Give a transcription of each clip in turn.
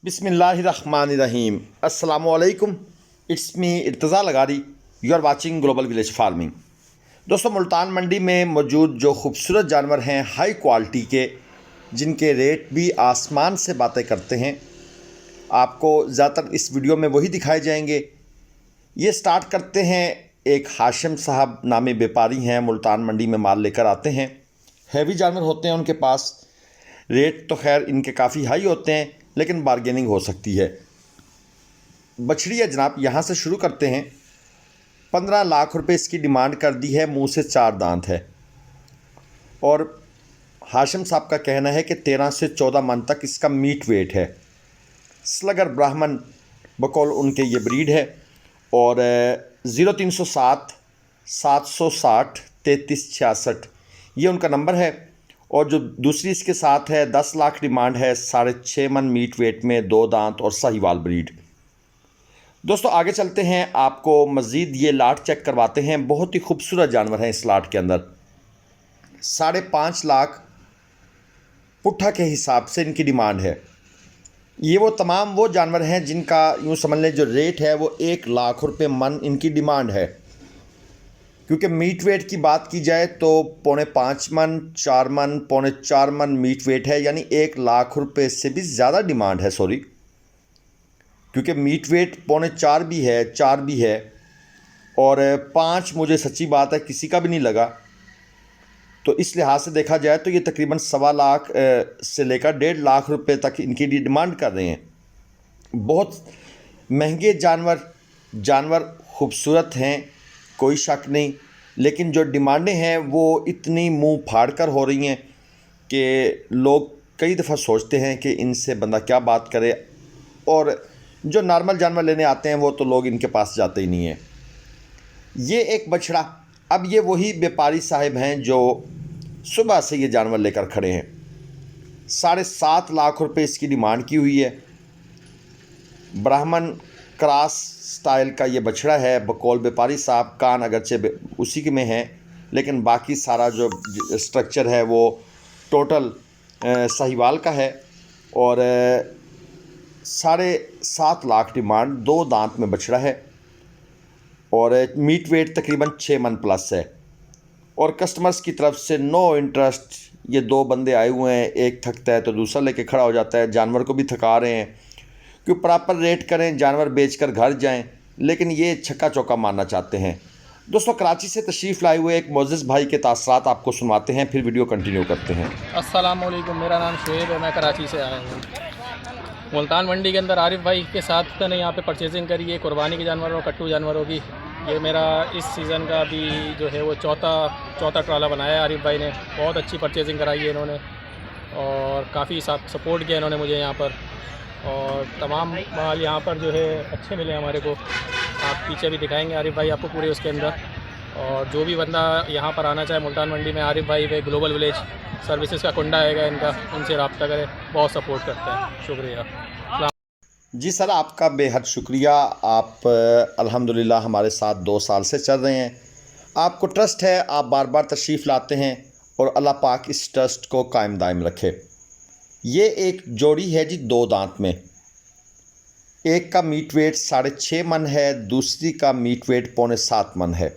बिस्मिल्लाहिर्रहमानिर्रहीम अस्सलामुअलैकुम। It's me Irtaza Lagari. You are watching global village farming. दोस्तों, मुल्तान मंडी में मौजूद जो खूबसूरत जानवर हैं हाई क्वालिटी के, जिनके रेट भी आसमान से बातें करते हैं, आपको ज़्यादातर इस वीडियो में वही दिखाए जाएंगे। ये स्टार्ट करते हैं, एक हाशिम साहब नामी व्यापारी हैं, मुल्तान मंडी में माल लेकर आते हैं। हैवी जानवर होते हैं उनके पास। रेट तो खैर इनके काफ़ी हाई होते हैं, लेकिन बारगेनिंग हो सकती है। बछड़ी है जनाब, यहाँ से शुरू करते हैं। 15 लाख रुपए इसकी डिमांड कर दी है। मुंह से 4 दांत है और हाशिम साहब का कहना है कि 13 से 14 मन तक इसका मीट वेट है। स्लगर ब्राह्मण बकौल उनके ये ब्रीड है। और 0307 760 3366 ये उनका नंबर है। और जो दूसरी इसके साथ है 10 लाख डिमांड है, 6.5 मन मीट वेट में, 2 दांत और साहिवाल ब्रीड। दोस्तों आगे चलते हैं, आपको मज़ीद ये लाट चेक करवाते हैं। बहुत ही खूबसूरत जानवर हैं इस लाट के अंदर। 5.5 लाख पुट्ठा के हिसाब से इनकी डिमांड है। ये वो तमाम वो जानवर हैं जिनका यूँ समझ लें जो रेट है वो 1 लाख रुपए मन इनकी डिमांड है। क्योंकि मीट वेट की बात की जाए तो 4.5 मन, 4 मन, 4.25 मन मीट वेट है, यानी 1 लाख रुपए से भी ज़्यादा डिमांड है। सॉरी, क्योंकि मीट वेट 4.25 भी है, 4 भी है और 5 मुझे सच्ची बात है किसी का भी नहीं लगा। तो इस लिहाज से देखा जाए तो ये तकरीबन 1.25 लाख से लेकर 1.5 लाख रुपए तक इनकी डिमांड कर रहे हैं। बहुत महंगे जानवर खूबसूरत हैं, कोई शक नहीं, लेकिन जो डिमांडें हैं वो इतनी मुंह फाड़ कर हो रही हैं कि लोग कई दफ़ा सोचते हैं कि इनसे बंदा क्या बात करे। और जो नॉर्मल जानवर लेने आते हैं वो तो लोग इनके पास जाते ही नहीं हैं। ये एक बछड़ा, अब ये वही व्यापारी साहब हैं जो सुबह से ये जानवर लेकर खड़े हैं। 7.5 लाख रुपए इसकी डिमांड की हुई है। ब्राह्मण क्रॉस स्टाइल का ये बछड़ा है। बकौल व्यापारी साहब, कान अगरचे उसी के में है, लेकिन बाकी सारा जो स्ट्रक्चर है वो टोटल साहिवाल का है। और 7.5 लाख डिमांड, 2 दांत में बछड़ा है और मीट वेट तकरीबन 6 मन प्लस है। और कस्टमर्स की तरफ से नो इंटरेस्ट। ये 2 बंदे आए हुए हैं, एक थकता है तो दूसरा लेके खड़ा हो जाता है। जानवर को भी थका रहे हैं कि प्रॉपर रेट करें, जानवर बेचकर घर जाएं, लेकिन ये छक्का चौका मारना चाहते हैं। दोस्तों, कराची से तशरीफ़ लाए हुए एक मोअज़्ज़ज़ भाई के तासरात आपको सुनवाते हैं, फिर वीडियो कंटिन्यू करते हैं। अस्सलाम वालेकुम, मेरा नाम शुएब है, मैं कराची से आया हूँ। मुल्तान मंडी के अंदर आरिफ भाई के साथ मैंने यहाँ पे परचेजिंग करी है कुर्बानी के जानवरों, कट्टू जानवरों की। ये मेरा इस सीज़न का भी जो है वो चौथा ट्राला बनाया है आरिफ भाई ने। बहुत अच्छी परचेजिंग कराई है इन्होंने और काफ़ी सपोर्ट किया इन्होंने मुझे यहाँ पर। और तमाम माल यहाँ पर जो है अच्छे मिले हमारे को। आप पीछे भी दिखाएंगे आरिफ भाई आपको पूरे उसके अंदर। और जो भी बंदा यहाँ पर आना चाहे मुल्तान मंडी में, आरिफ भाई वे ग्लोबल विलेज सर्विसेज का कुंडा आएगा इनका, उनसे रब्ता करें, बहुत सपोर्ट करते हैं। शुक्रिया जी सर, आपका बेहद शुक्रिया। आप अल्हम्दुलिल्लाह हमारे साथ 2 साल से चल रहे हैं। आपको ट्रस्ट है, आप बार बार तशरीफ़ लाते हैं और अल्लाह पाक इस ट्रस्ट को कायम दायम रखे। ये एक जोड़ी है जी, 2 दांत में। एक का मीट वेट 6.5 मन है, दूसरी का मीट वेट 6.25 मन है।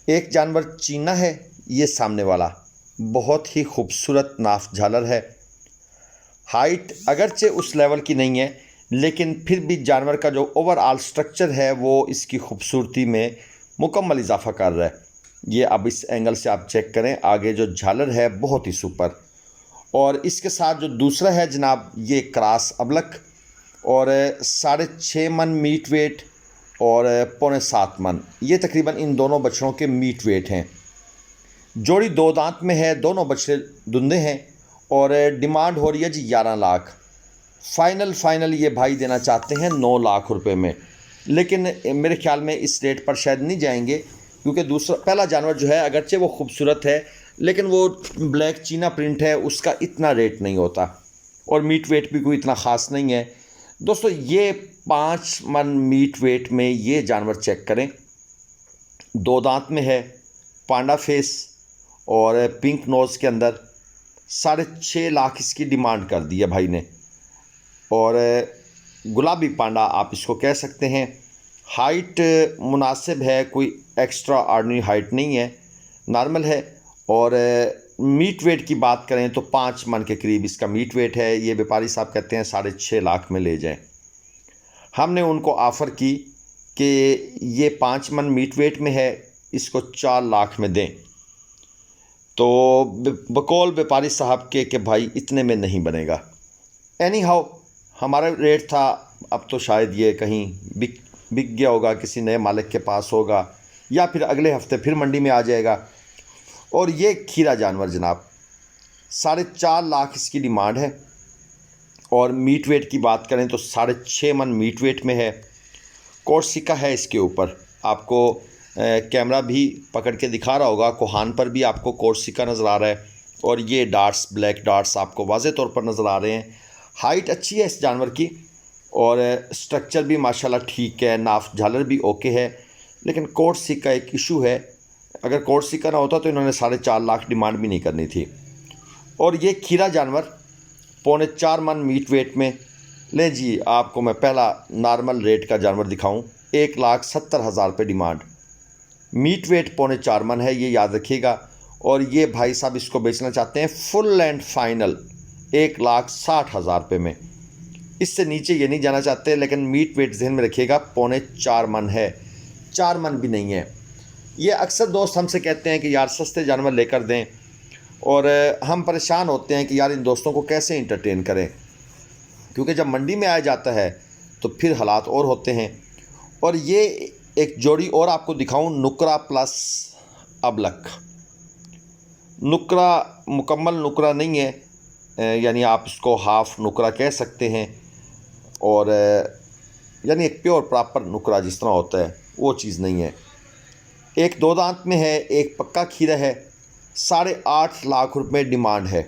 एक जानवर चीना है, ये सामने वाला बहुत ही खूबसूरत नाफ झालर है। हाइट अगरचे उस लेवल की नहीं है, लेकिन फिर भी जानवर का जो ओवरऑल स्ट्रक्चर है वो इसकी खूबसूरती में मुकम्मल इजाफा कर रहा है। ये अब इस एंगल से आप चेक करें, आगे जो झालर है बहुत ही सुपर। और इसके साथ जो दूसरा है जनाब, ये क्रॉस अबलक और 6.5 मन मीट वेट और 6.25 मन, ये तकरीबन इन दोनों बछड़ों के मीट वेट हैं। जोड़ी 2 दांत में है, दोनों बछड़े दुंदे हैं और डिमांड हो रही है जी 11 लाख। फाइनल ये भाई देना चाहते हैं 9 लाख रुपए में, लेकिन मेरे ख्याल में इस रेट पर शायद नहीं जाएंगे, क्योंकि पहला जानवर जो है अगरचे वो खूबसूरत है, लेकिन वो ब्लैक चीना प्रिंट है, उसका इतना रेट नहीं होता और मीट वेट भी कोई इतना ख़ास नहीं है। दोस्तों, ये 5 मन मीट वेट में ये जानवर चेक करें। 2 दांत में है, पांडा फेस और पिंक नोज़ के अंदर। 6.5 लाख इसकी डिमांड कर दी है भाई ने। और गुलाबी पांडा आप इसको कह सकते हैं। हाइट मुनासिब है, कोई एक्स्ट्रा ऑर्डिनरी हाइट नहीं है, नॉर्मल है। और मीट वेट की बात करें तो 5 मन के करीब इसका मीट वेट है। ये व्यापारी साहब कहते हैं 6.5 लाख में ले जाएं। हमने उनको ऑफ़र की कि ये 5 मन मीट वेट में है, इसको 4 लाख में दें। तो बकौल व्यापारी साहब के कि भाई इतने में नहीं बनेगा। एनी हाउ हमारा रेट था, अब तो शायद ये कहीं बिक गया होगा, किसी नए मालिक के पास होगा, या फिर अगले हफ्ते फिर मंडी में आ जाएगा। और ये खीरा जानवर जनाब 4.5 लाख इसकी डिमांड है। और मीट वेट की बात करें तो 6.5 मन मीट वेट में है। कोर्सिका है इसके ऊपर, आपको कैमरा भी पकड़ के दिखा रहा होगा, कोहान पर भी आपको कोर्सिका नज़र आ रहा है। और ये डार्ट्स, ब्लैक डार्ट्स आपको वाज़े तौर पर नज़र आ रहे हैं। हाइट अच्छी है इस जानवर की और स्ट्रक्चर भी माशाल्लाह ठीक है, नाफ झालर भी ओके है। लेकिन कोर्सिका एक इशू है, अगर कोर्सिका ना होता तो इन्होंने 4.5 लाख डिमांड भी नहीं करनी थी। और ये खीरा जानवर 4.25 मन मीट वेट में ले जी। आपको मैं पहला नॉर्मल रेट का जानवर दिखाऊं, 1,70,000 रुपये डिमांड। मीट वेट 4.25 मन है, ये याद रखिएगा। और ये भाई साहब इसको बेचना चाहते हैं फुल एंड फाइनल 1,60,000 रुपये में। इससे नीचे ये नहीं जाना चाहते। लेकिन मीट वेट जहन में रखिएगा 4.25 मन है, 4 मन भी नहीं है। ये अक्सर दोस्त हमसे कहते हैं कि यार सस्ते जानवर लेकर दें, और हम परेशान होते हैं कि यार इन दोस्तों को कैसे इंटरटेन करें, क्योंकि जब मंडी में आया जाता है तो फिर हालात और होते हैं। और ये एक जोड़ी और आपको दिखाऊं, नुकरा प्लस अबलक। नुकरा मुकम्मल नुकरा नहीं है, यानी आप इसको हाफ नुकरा कह सकते हैं। और यानी एक प्योर प्रॉपर नुकरा जिस तरह होता है वो चीज़ नहीं है। एक 2 दांत में है, एक पक्का खीरा है। 8.5 लाख रुपए डिमांड है।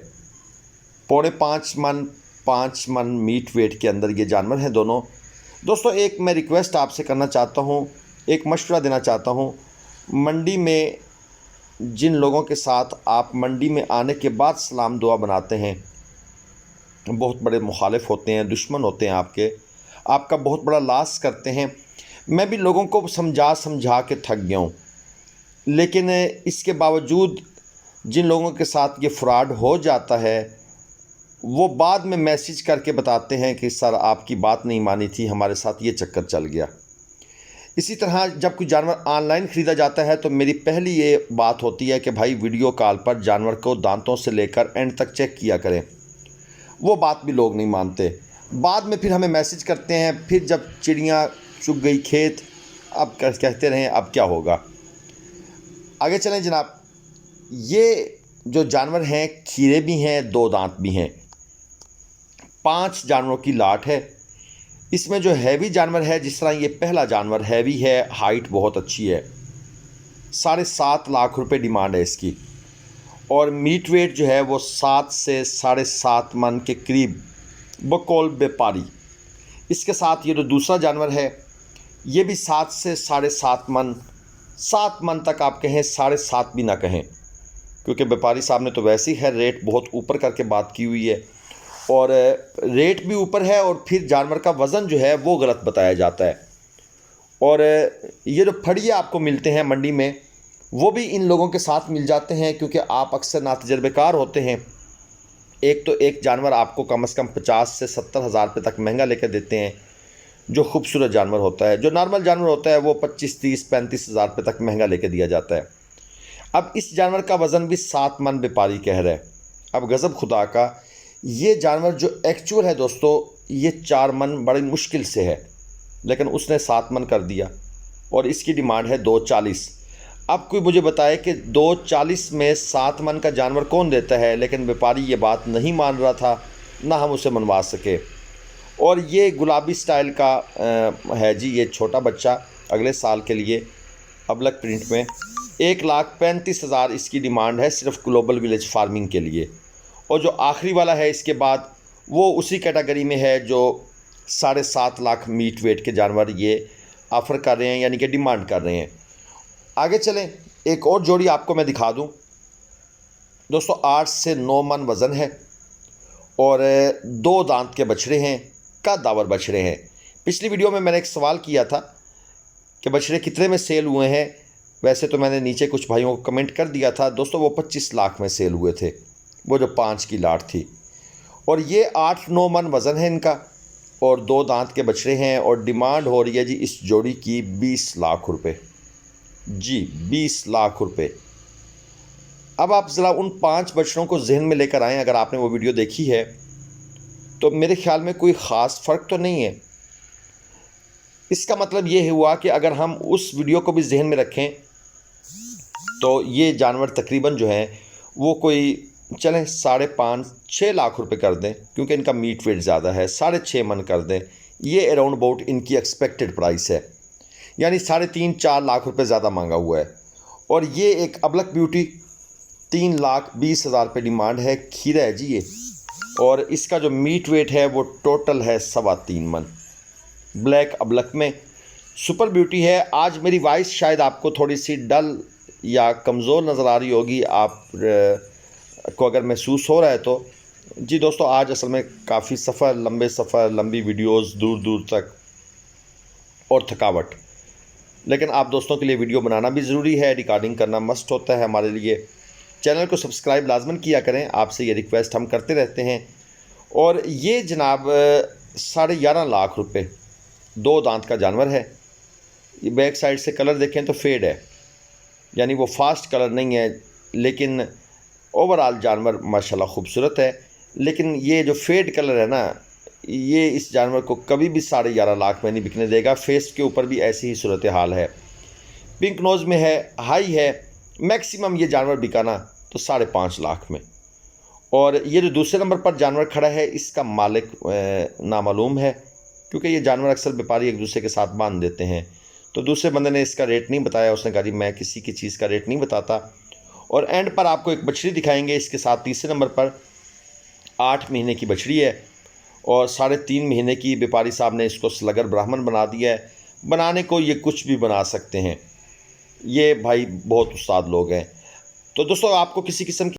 4.5 मन 5 मन मीट वेट के अंदर ये जानवर हैं दोनों। दोस्तों एक मैं रिक्वेस्ट आपसे करना चाहता हूँ, एक मशवरा देना चाहता हूँ। मंडी में जिन लोगों के साथ आप मंडी में आने के बाद सलाम दुआ बनाते हैं, बहुत बड़े मुखालिफ होते हैं, दुश्मन होते हैं आपका बहुत बड़ा लॉस करते हैं। मैं भी लोगों को समझा के थक गया हूँ। लेकिन इसके बावजूद जिन लोगों के साथ ये फ्रॉड हो जाता है, वो बाद में मैसेज करके बताते हैं कि सर आपकी बात नहीं मानी थी, हमारे साथ ये चक्कर चल गया। इसी तरह जब कोई जानवर ऑनलाइन ख़रीदा जाता है तो मेरी पहली ये बात होती है कि भाई वीडियो कॉल पर जानवर को दांतों से लेकर एंड तक चेक किया करें। वो बात भी लोग नहीं मानते। बाद में फिर हमें मैसेज करते हैं, फिर जब चिड़ियाँ चुग गई खेत, अब कहते रहें अब क्या होगा। आगे चलें जनाब। ये जो जानवर हैं खीरे भी हैं, 2 दांत भी हैं, 5 जानवरों की लाट है। इसमें जो हैवी जानवर है, जिस तरह ये पहला जानवर हैवी है, हाइट बहुत अच्छी है, 7.5 लाख रुपए डिमांड है इसकी। और मीट वेट जो है वो 7 से 7.5 मन के करीब बकौल व्यापारी। इसके साथ ये जो दूसरा जानवर है ये भी 7 से 7.5 मन, 7 मन तक आप कहें, 7.5 भी ना कहें, क्योंकि व्यापारी साहब ने तो वैसे ही है रेट बहुत ऊपर करके बात की हुई है। और रेट भी ऊपर है और फिर जानवर का वज़न जो है वो गलत बताया जाता है। और ये जो फड़िए आपको मिलते हैं मंडी में, वो भी इन लोगों के साथ मिल जाते हैं, क्योंकि आप अक्सर नातजुर्बेकार होते हैं। एक जानवर आपको कम से कम 50 से 70 हज़ार रुपये तक महंगा लेकर देते हैं, जो खूबसूरत जानवर होता है। जो नॉर्मल जानवर होता है वो 25, 30, 35 हज़ार रुपये तक महंगा लेकर दिया जाता है। अब इस जानवर का वज़न भी 7 मन व्यापारी कह रहा है। अब गज़ब खुदा का, ये जानवर जो एक्चुअल है दोस्तों, ये 4 मन बड़ी मुश्किल से है, लेकिन उसने 7 मन कर दिया और इसकी डिमांड है 240। अब कोई मुझे बताए कि 240 में 7 मन का जानवर कौन देता है, लेकिन व्यापारी ये बात नहीं मान रहा था, ना हम उसे मनवा सके। और ये गुलाबी स्टाइल का है जी, ये छोटा बच्चा अगले साल के लिए अबलक प्रिंट में 1,35,000 इसकी डिमांड है, सिर्फ ग्लोबल विलेज फार्मिंग के लिए। और जो आखिरी वाला है इसके बाद, वो उसी कैटेगरी में है जो 7.5 लाख मीट वेट के जानवर ये ऑफ़र कर रहे हैं, यानी कि डिमांड कर रहे हैं। आगे चलें, एक और जोड़ी आपको मैं दिखा दूं दोस्तों। 8 से 9 मन वज़न है और 2 दांत के बछड़े हैं, कद्दावर बछड़े हैं। पिछली वीडियो में मैंने एक सवाल किया था कि बछड़े कितने में सेल हुए हैं। वैसे तो मैंने नीचे कुछ भाइयों को कमेंट कर दिया था दोस्तों, वो 25 लाख में सेल हुए थे, वो जो 5 की लाट थी। और ये 8-9 मन वज़न है इनका और 2 दांत के बछड़े हैं और डिमांड हो रही है जी इस जोड़ी की 20 लाख रुपए। जी 20 लाख रुपए। अब आप ज़रा उन 5 बछड़ों को जहन में लेकर आएँ। अगर आपने वो वीडियो देखी है तो मेरे ख्याल में कोई ख़ास फ़र्क तो नहीं है। इसका मतलब ये हुआ कि अगर हम उस वीडियो को भी जहन में रखें तो ये जानवर तकरीबन जो हैं वो कोई चलें 5.5-6 लाख रुपए कर दें, क्योंकि इनका मीट वेट ज़्यादा है। 6.5 मन कर दें, ये अराउंड अबाउट इनकी एक्सपेक्टेड प्राइस है, यानी 3.5-4 लाख रुपए ज़्यादा मांगा हुआ है। और ये एक अबलक ब्यूटी 3,20,000 रुपये डिमांड है, खीरा है जी ये। और इसका जो मीट वेट है वो टोटल है 3.25 मन। ब्लैक अबलक में सुपर ब्यूटी है। आज मेरी वॉइस शायद आपको थोड़ी सी डल या कमज़ोर नज़र आ रही होगी, आप को अगर महसूस हो रहा है तो। जी दोस्तों, आज असल में काफ़ी सफ़र, लंबे सफ़र, लंबी वीडियोस, दूर दूर तक और थकावट, लेकिन आप दोस्तों के लिए वीडियो बनाना भी ज़रूरी है, रिकॉर्डिंग करना मस्ट होता है हमारे लिए। चैनल को सब्सक्राइब लाजमन किया करें, आपसे ये रिक्वेस्ट हम करते रहते हैं। और ये जनाब 11.5 लाख रुपए 2 दांत का जानवर है। ये बैक साइड से कलर देखें तो फेड है, यानी वो फास्ट कलर नहीं है, लेकिन ओवरऑल जानवर माशाल्लाह खूबसूरत है। लेकिन ये जो फेड कलर है ना, ये इस जानवर को कभी भी 11.5 लाख में नहीं बिकने देगा। फेस के ऊपर भी ऐसी ही सूरत हाल है, पिंक नोज़ में है, हाई है। मैक्सिमम ये जानवर बिकाना तो 5.5 लाख में। और ये जो दूसरे नंबर पर जानवर खड़ा है इसका मालिक नामालूम है, क्योंकि ये जानवर अक्सर व्यापारी एक दूसरे के साथ बांध देते हैं। तो दूसरे बंदे ने इसका रेट नहीं बताया, उसने कहा जी मैं किसी की चीज़ का रेट नहीं बताता। और एंड पर आपको एक बछड़ी दिखाएंगे इसके साथ। तीसरे नंबर पर 8 महीने की बछड़ी है और 3.5 महीने की व्यापारी साहब ने इसको स्लगर ब्राह्मण बना दिया है। बनाने को ये कुछ भी बना सकते हैं, ये भाई बहुत उस्ताद लोग हैं। तो दोस्तों, आपको किसी किस्म की